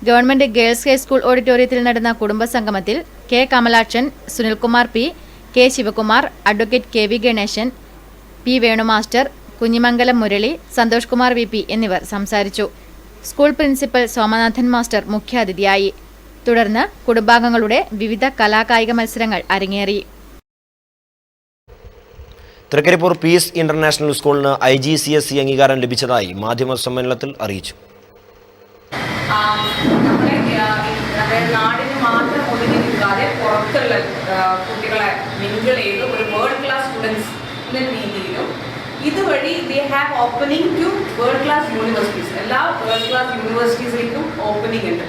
ഗവൺമെന്റ് ഗേൾസ് ഹൈസ്കൂൾ ഓഡിറ്റോറിയത്തിൽ നടന്ന കുടുംബസംഗമത്തിൽ K Kamalakshan, Sunilkumar P, K Sivakumar, advocate KV Ganeshan, P Venu master, Kunhimangalam Murali, Santhosh Kumar VP എന്നിവർ സംസാരിച്ചു. സ്കൂൾ പ്രിൻസിപ്പൽ സോമനാഥൻ മാസ്റ്റർ മുഖ്യാതിഥിയായി. തുടർന്ന് കുടുംബാംഗങ്ങളുടെ വിവിധ കലാകായിക മത്സരങ്ങൾ അരങ്ങേറി. തൃക്കരിപ്പൂർ പീസ് ഇന്റർനാഷണൽ സ്കൂളിന് IGCSE അംഗീകാരം ലഭിച്ചതായി മാധ്യമ സമ്മേളനത്തിൽ അറിയിച്ചു. നാടിന് മാത്രം ഒതുങ്ങി നിൽക്കാതെ പുറത്തുള്ള കുട്ടികളെ മിങ്കിൾ ചെയ്ത് ഒരു വേൾഡ് ക്ലാസ് സ്റ്റുഡൻസ് എന്ന രീതിയിലും ഇതുവഴി they have opening to world class universities. എല്ലാ വേൾഡ് ക്ലാസ് യൂണിവേഴ്സിറ്റീസിലേക്കും ഓപ്പണിംഗ് ഉണ്ട്.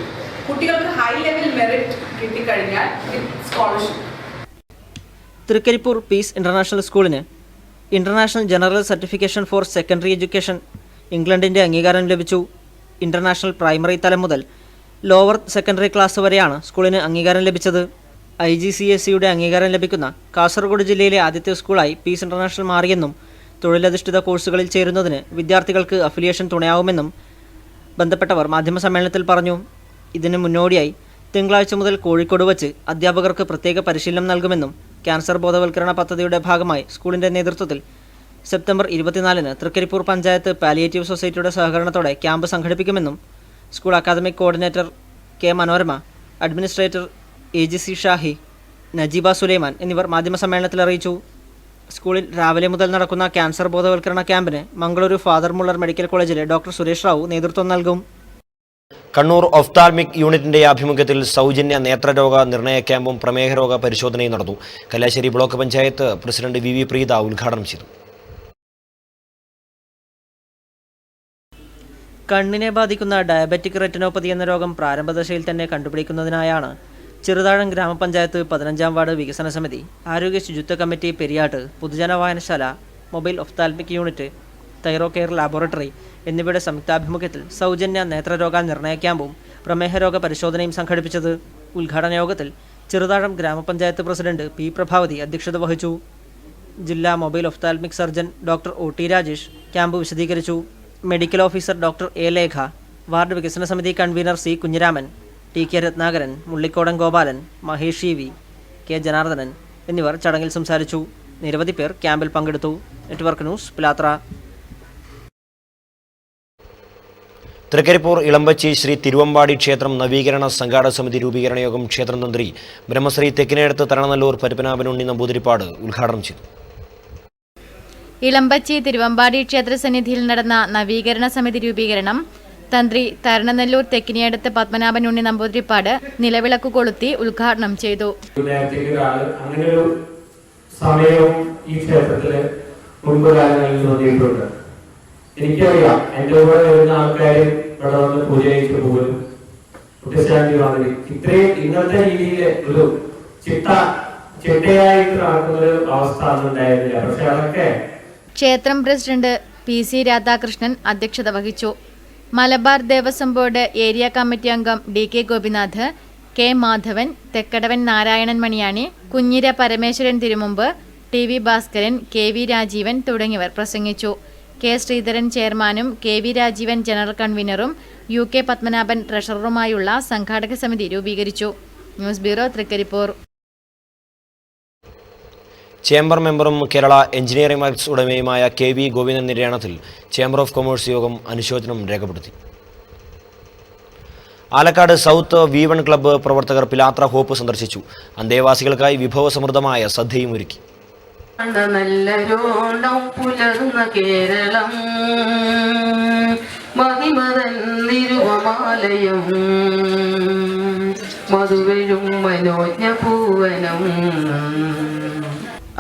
കുട്ടികൾക്ക് ഹൈ ലെവൽ മെറിറ്റ് കിട്ടിക്കഴിഞ്ഞാൽ സ്കോളർഷിപ്പ്. തൃക്കരിപ്പൂർ പീസ് ഇന്റർനാഷണൽ സ്കൂളിന് international general certification for secondary education ഇംഗ്ലണ്ടിൻ്റെ അംഗീകാരം ലഭിച്ചു. ഇന്റർനാഷണൽ പ്രൈമറി തലം മുതൽ ലോവർ സെക്കൻഡറി ക്ലാസ് വരെയാണ് സ്കൂളിന് അംഗീകാരം ലഭിച്ചത്. IGCSEയുടെ അംഗീകാരം ലഭിക്കുന്ന കാസർഗോഡ് ജില്ലയിലെ ആദ്യത്തെ സ്കൂളായി പീസ് ഇന്റർനാഷണൽ മാറിയെന്നും തൊഴിലധിഷ്ഠിത കോഴ്സുകളിൽ ചേരുന്നതിന് വിദ്യാർത്ഥികൾക്ക് അഫിലിയേഷൻ തുണയാവുമെന്നും ബന്ധപ്പെട്ടവർ മാധ്യമസമ്മേളനത്തിൽ പറഞ്ഞു. ഇതിന് മുന്നോടിയായി തിങ്കളാഴ്ച മുതൽ കോഴിക്കോട് വച്ച് അധ്യാപകർക്ക് പ്രത്യേക പരിശീലനം നൽകുമെന്നും ക്യാൻസർ ബോധവൽക്കരണ പദ്ധതിയുടെ ഭാഗമായി സ്കൂളിൻ്റെ നേതൃത്വത്തിൽ സെപ്റ്റംബർ 24-ന് തൃക്കരിപ്പൂർ പഞ്ചായത്ത് പാലിയേറ്റീവ് സൊസൈറ്റിയുടെ സഹകരണത്തോടെ ക്യാമ്പ് സംഘടിപ്പിക്കുമെന്നും school academic coordinator K Manorama, administrator AGC Shahi, Najeeba Sulaiman എന്നിവർ മാധ്യമസമ്മേളനത്തിൽ അറിയിച്ചു. സ്കൂളിൽ രാവിലെ മുതൽ നടക്കുന്ന ക്യാൻസർ ബോധവൽക്കരണ ക്യാമ്പിന് മംഗളൂരു ഫാദർ മുള്ളർ മെഡിക്കൽ കോളേജിലെ ഡോക്ടർ സുരേഷ് റാവു നേതൃത്വം നൽകും. കണ്ണൂർ ഒഫ്താൽമിക് യൂണിറ്റിന്റെ ആഭിമുഖ്യത്തിൽ സൗജന്യ നേത്രരോഗ നിർണയ ക്യാമ്പും പ്രമേഹരോഗ പരിശോധനയും നടന്നു. Kalliasseri block panchayat president VV Preetha ഉദ്ഘാടനം ചെയ്തു. കണ്ണിനെ ബാധിക്കുന്ന ഡയബറ്റിക് റെറ്റിനോപ്പതി എന്ന രോഗം പ്രാരംഭദശയിൽ തന്നെ കണ്ടുപിടിക്കുന്നതിനായാണ് ചെറുതാഴം ഗ്രാമപഞ്ചായത്ത് 15-ാം വാർഡ് വികസന സമിതി, ആരോഗ്യ ശുചിത്വ കമ്മിറ്റി പെരിയാട്ട്, പൊതുജന വായനശാല, mobile ophthalmic unit, Thyro care laboratory എന്നിവയുടെ സംയുക്താഭിമുഖ്യത്തിൽ സൗജന്യ നേത്രരോഗ നിർണയ ക്യാമ്പും പ്രമേഹരോഗ പരിശോധനയും സംഘടിപ്പിച്ചത്. ഉദ്ഘാടന യോഗത്തിൽ ചെറുതാഴം ഗ്രാമപഞ്ചായത്ത് പ്രസിഡന്റ് P പ്രഭാവതി അധ്യക്ഷത വഹിച്ചു. ജില്ലാ mobile ophthalmic surgeon doctor OT Rajesh camp വിശദീകരിച്ചു. Medical officer doctor A Lekha, ward വികസന സമിതി convener C Kunhiraman, TK Ratnakaran, Mullikodan Gopalan, Mahesh EV, K Janardhanan എന്നിവർ ചടങ്ങിൽ സംസാരിച്ചു. നിരവധി പേർ ക്യാമ്പിൽ പങ്കെടുത്തു. Network news, Pilathara. തൃക്കരിപ്പൂർ ഇളമ്പച്ചി ശ്രീ തിരുവമ്പാടി ക്ഷേത്രം നവീകരണ സംഘാടക സമിതി രൂപീകരണ യോഗം ക്ഷേത്രം തന്ത്രി ബ്രഹ്മശ്രീ തെക്കിനേടത്ത് തരണനല്ലൂർ പരപ്പനാഭനുണ്ണി നമ്പൂതിരിപ്പാട് ഉദ്ഘാടനം ചെയ്തു. ഇളമ്പച്ചി തിരുവമ്പാടി ക്ഷേത്ര സന്നിധിയിൽ നടന്ന നവീകരണ സമിതി രൂപീകരണം തന്ത്രി തരണനല്ലൂർ തെക്കിനിയടത്ത് പത്മനാഭനുണ്ണി നമ്പൂതിരിപ്പാട് നിലവിളക്ക് കൊളുത്തി ഉദ്ഘാടനം ചെയ്തു. അങ്ങനെയൊരു സമയവും ഈ ക്ഷേത്രത്തില് മുൻപ് കാലങ്ങളിൽ തോന്നിയിട്ടുണ്ട്. എനിക്കറിയാം, എൻ്റെ കൂടെ വരുന്ന ആൾക്കാർ ഇവിടെ വന്ന് പൂജ ചെയ്തിട്ട് പോലും കുട്ടിശാന്തി വാങ്ങി ഇത്രയും ഇന്നത്തെ രീതിയിൽ ഒരു ചിട്ടയായിട്ട് നടക്കുന്ന ഒരു അവസ്ഥ ഒന്നും ഉണ്ടായിരുന്നില്ല. പക്ഷെ അതൊക്കെ ക്ഷേത്രം പ്രസിഡന്റ് PC രാധാകൃഷ്ണൻ അധ്യക്ഷത വഹിച്ചു. Malabar Devaswom board area committee അംഗം DK Gopinath, K Madhavan, Thekkadavan Narayanan Maniyani, Kunhira Parameswaran Thirumumbu, TV Bhaskaran, KV Rajeevan തുടങ്ങിയവർ പ്രസംഗിച്ചു. K ശ്രീധരൻ ചെയർമാനും KV രാജീവൻ ജനറൽ കൺവീനറും UK പത്മനാഭൻ ട്രഷററുമായുള്ള സംഘാടക സമിതി രൂപീകരിച്ചു. News bureau, Trikaripur. ചേംബർ മെമ്പറും കേരള എഞ്ചിനീയറിംഗ് വർക്ക്സ് ഉടമയുമായ KV ഗോവിന്ദൻ നിര്യാണത്തിൽ ചേംബർ ഓഫ് കൊമേഴ്സ് യോഗം അനുശോചനം രേഖപ്പെടുത്തി. ആലക്കാട് സൗത്ത് V1 ക്ലബ്ബ് പ്രവർത്തകർ പിലാത്ര ഹോപ്പ് സന്ദർശിച്ചു. അന്തേവാസികൾക്കായി വിഭവസമൃദ്ധമായ സദ്യയും ഒരുക്കി. നല്ലരോണം പുലർന്ന കേരളം മഹിമതൻ തിരുവമാലയം മധുവഴും മനോജ്ഞ പൂവനം.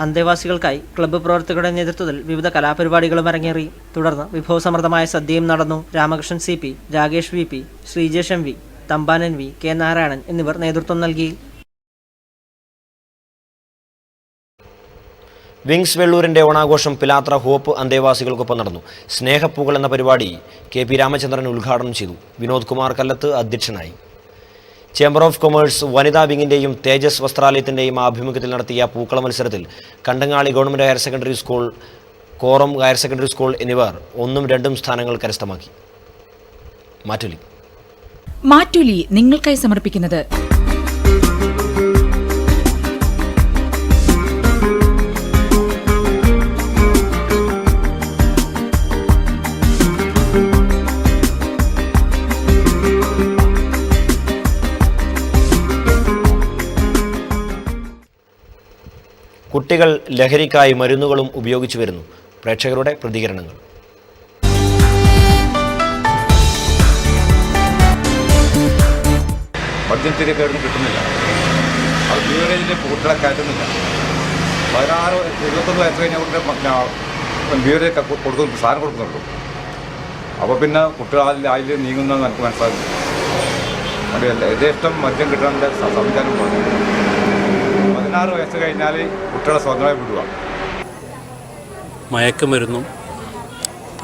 അന്തേവാസികൾക്കായി ക്ലബ്ബ് പ്രവർത്തകരുടെ നേതൃത്വത്തിൽ വിവിധ കലാപരിപാടികളും അരങ്ങേറി. തുടർന്ന് വിഭവസമൃദ്ധമായ സദ്യയും നടന്നു. Ramakrishnan CP, Rakesh VP, Sreejesh MV, തമ്പാനൻ V, K Narayanan എന്നിവർ നേതൃത്വം നൽകി. വിങ്സ് വെള്ളൂരിന്റെ ഓണാഘോഷം പിലാത്ര ഹോപ്പ് അന്തേവാസികൾക്കൊപ്പം നടന്നു. സ്നേഹപ്പൂക്കൾ എന്ന പരിപാടി കെ.പി. രാമചന്ദ്രൻ ഉദ്ഘാടനം ചെയ്തു. വിനോദ് കുമാർ കല്ലത്ത് അധ്യക്ഷനായി. ചേംബർ ഓഫ് കൊമേഴ്സ് വനിതാ വിങ്ങിന്റെയും തേജസ് വസ്ത്രാലയത്തിന്റെയും ആഭിമുഖ്യത്തിൽ നടത്തിയ പൂക്കള മത്സരത്തിൽ Kandangali government higher secondary school, quorum higher secondary school എന്നിവർ 1ഉം 2ഉം സ്ഥാനങ്ങൾ കരസ്ഥമാക്കി. മാറ്റുലി നിങ്ങൾക്കായി സമർപ്പിക്കുന്നത് കുട്ടികൾ ലഹരിക്കായി മരുന്നുകളും ഉപയോഗിച്ചു വരുന്നു. പ്രേക്ഷകരുടെ പ്രതികരണങ്ങൾ. മദ്യം തിരികെ കിട്ടുന്നില്ല. അത് ബീവറേജിൻ്റെ കുട്ടികളെ കയറ്റുന്നില്ല. 16-21 വയസ്സ് കഴിഞ്ഞ ബീവറേജ് കൊടുക്കുന്നു, സാധനം കൊടുക്കുന്നുള്ളൂ. അപ്പോൾ പിന്നെ കുട്ടികൾ അതിൽ നീങ്ങുന്നതെന്ന് എനിക്ക് മനസ്സിലാകുന്നു. അതെയല്ല യഥേഷ്ടം മദ്യം കിട്ടാനുള്ള സംവിധാനം പറഞ്ഞു. 16 വയസ്സ് കഴിഞ്ഞാൽ കുട്ടികളെ സ്വന്തമായി വിടുക. മയക്കുമരുന്നും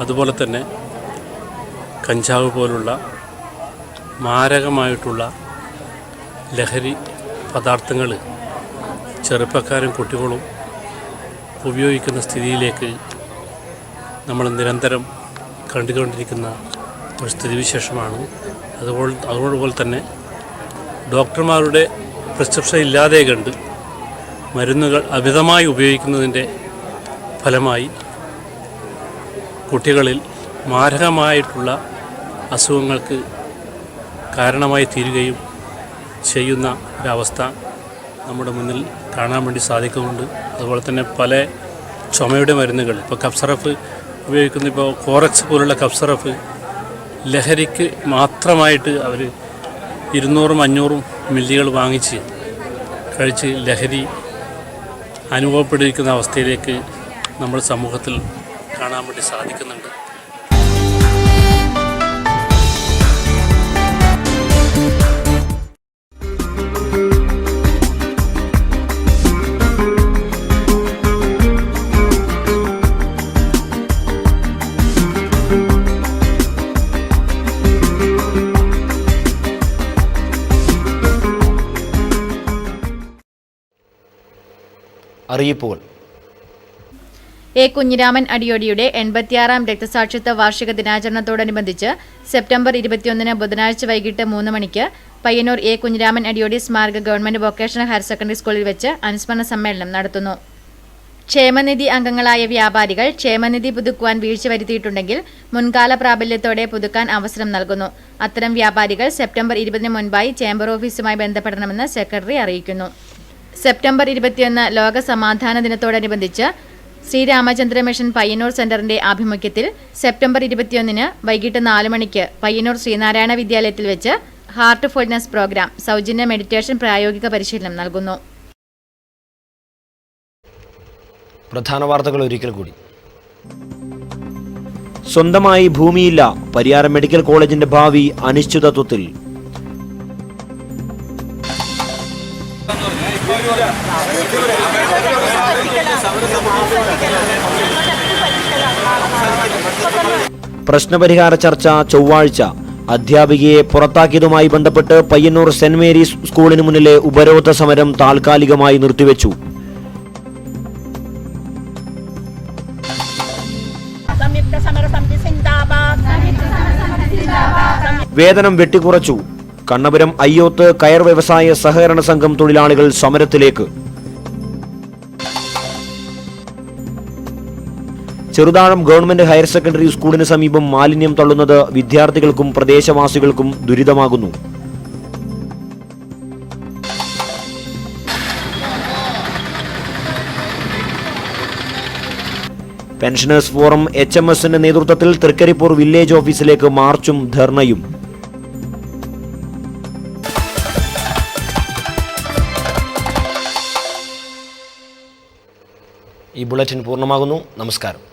അതുപോലെ തന്നെ കഞ്ചാവ് പോലുള്ള മാരകമായിട്ടുള്ള ലഹരി പദാർത്ഥങ്ങൾ ചെറുപ്പക്കാരും കുട്ടികളും ഉപയോഗിക്കുന്ന സ്ഥിതിയിലേക്ക് നമ്മൾ നിരന്തരം കണ്ടുകൊണ്ടിരിക്കുന്ന ഒരു സ്ഥിതിവിശേഷമാണ്. അതുപോലെ തന്നെ ഡോക്ടർമാരുടെ പ്രിസ്ക്രിപ്ഷൻ ഇല്ലാതെ കണ്ട് മരുന്നുകൾ അമിതമായി ഉപയോഗിക്കുന്നതിൻ്റെ ഫലമായി കുട്ടികളിൽ മാരകമായിട്ടുള്ള അസുഖങ്ങൾക്ക് കാരണമായി തീരുകയും ചെയ്യുന്ന ഒരവസ്ഥ നമ്മുടെ മുന്നിൽ കാണാൻ വേണ്ടി സാധിക്കുന്നുണ്ട്. അതുപോലെ തന്നെ പല ചുമയുടെ മരുന്നുകൾ, ഇപ്പോൾ കഫ്സിറപ്പ് ഉപയോഗിക്കുന്ന, ഇപ്പോൾ കോറക്സ് പോലുള്ള കഫ്സിറപ്പ് ലഹരിക്ക് മാത്രമായിട്ട് അവർ 200-500 മില്ലികൾ വാങ്ങിച്ച് കഴിച്ച് ലഹരി അനുഭവപ്പെട്ടിരിക്കുന്ന അവസ്ഥയിലേക്ക് നമ്മൾ സമൂഹത്തിൽ കാണാൻ വേണ്ടി സാധിക്കുന്നുണ്ട്. അറിയിപ്പുകൾ. എ. കുഞ്ഞിരാമൻ അടിയോടിയുടെ 86ാം രക്തസാക്ഷിത്വ വാർഷിക ദിനാചരണത്തോടനുബന്ധിച്ച് സെപ്റ്റംബർ 21 ബുധനാഴ്ച വൈകിട്ട് 3 മണിക്ക് പയ്യന്നൂർ എ. കുഞ്ഞിരാമൻ അടിയോടി സ്മാരക ഗവൺമെന്റ് വൊക്കേഷണൽ ഹയർ സെക്കൻഡറി സ്കൂളിൽ വെച്ച് അനുസ്മരണ സമ്മേളനം നടത്തുന്നു. ക്ഷേമനിധി അംഗങ്ങളായ വ്യാപാരികൾ ക്ഷേമനിധി പുതുക്കുവാൻ വീഴ്ച വരുത്തിയിട്ടുണ്ടെങ്കിൽ മുൻകാല പ്രാബല്യത്തോടെ പുതുക്കാൻ അവസരം നൽകുന്നു. അത്തരം വ്യാപാരികൾ സെപ്റ്റംബർ 20 മുൻപായി ചേംബർ ഓഫീസുമായി ബന്ധപ്പെടണമെന്ന് സെക്രട്ടറി അറിയിക്കുന്നു. സെപ്റ്റംബർ 21 ലോക സമാധാന ദിനത്തോടനുബന്ധിച്ച് ശ്രീരാമചന്ദ്ര മിഷൻ പയ്യന്നൂർ സെന്ററിന്റെ ആഭിമുഖ്യത്തിൽ സെപ്റ്റംബർ 21 വൈകിട്ട് 4 മണിക്ക് പയ്യന്നൂർ ശ്രീനാരായണ വിദ്യാലയത്തിൽ വെച്ച് ഹാർട്ട് ഫുൾനെസ് പ്രോഗ്രാം സൗജന്യ മെഡിറ്റേഷൻ പ്രായോഗിക പരിശീലനം നൽകുന്നു. പ്രധാന വാർത്തകൾ ഒരിക്കൽ കൂടി. സ്വന്തമായി ഭൂമിയില്ല, പരിയാരം മെഡിക്കൽ കോളേജിന്റെ ഭാവി അനിശ്ചിതത്വത്തിൽ. പ്രശ്നപരിഹാര ചർച്ച ചൊവ്വാഴ്ച. അധ്യാപികയെ പുറത്താക്കിയതുമായി ബന്ധപ്പെട്ട് പയ്യന്നൂർ സെന്റ് മേരീസ് സ്കൂളിന് മുന്നിലെ ഉപരോധ സമരം താൽക്കാലികമായി നിർത്തിവെച്ചു. വേതനം വെട്ടിക്കുറച്ചു. കണ്ണപുരം അയ്യോത്ത് കയർ വ്യവസായ സഹകരണ സംഘം തൊഴിലാളികൾ സമരത്തിലേക്ക്. ചെറുതാഴം ഗവൺമെന്റ് ഹയർ സെക്കൻഡറി സ്കൂളിന് സമീപം മാലിന്യം തള്ളുന്നത് വിദ്യാർത്ഥികൾക്കും പ്രദേശവാസികൾക്കും ദുരിതമാകുന്നു. പെൻഷനേഴ്സ് ഫോറം HMSന്റെ നേതൃത്വത്തിൽ തൃക്കരിപ്പൂർ വില്ലേജ് ഓഫീസിലേക്ക് മാർച്ചും ധർണയും. ഈ ബുള്ളറ്റിൻ പൂർണ്ണമാകുന്നു. നമസ്കാരം.